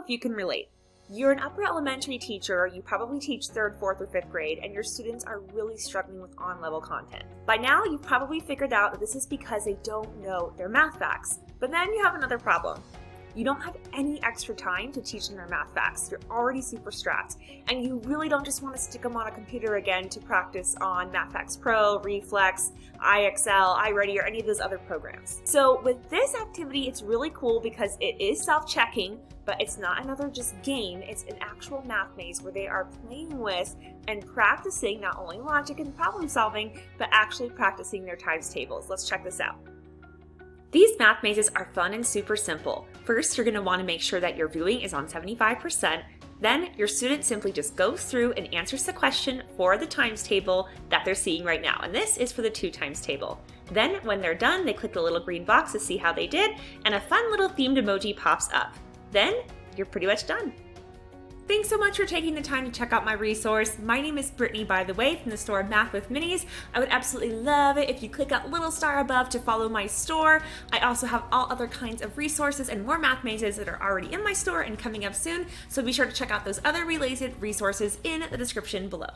know if you can relate. You're an upper elementary teacher, you probably teach 3rd, 4th, or 5th grade, and your students are really struggling with on-level content. By now, you've probably figured out that this is because they don't know their math facts. But then you have another problem. You don't have any extra time to teach them their math facts. You're already super strapped, and you really don't just want to stick them on a computer again to practice on Math Facts Pro, Reflex, iExcel, iReady, or any of those other programs. So with this activity, it's really cool because it is self-checking, but it's not another just game. It's an actual math maze where they are playing with and practicing not only logic and problem solving, but actually practicing their times tables. Let's check this out. These math mazes are fun and super simple. First, you're going to want to make sure that your viewing is on 75%. Then your student simply just goes through and answers the question for the times table that they're seeing right now. And this is for the 2 times table. Then when they're done, they click the little green box to see how they did, and a fun little themed emoji pops up. Then you're pretty much done. Thanks so much for taking the time to check out my resource. My name is Brittany, by the way, from the store Math with Minis. I would absolutely love it if you click that little star above to follow my store. I also have all other kinds of resources and more math mazes that are already in my store and coming up soon, so be sure to check out those other related resources in the description below.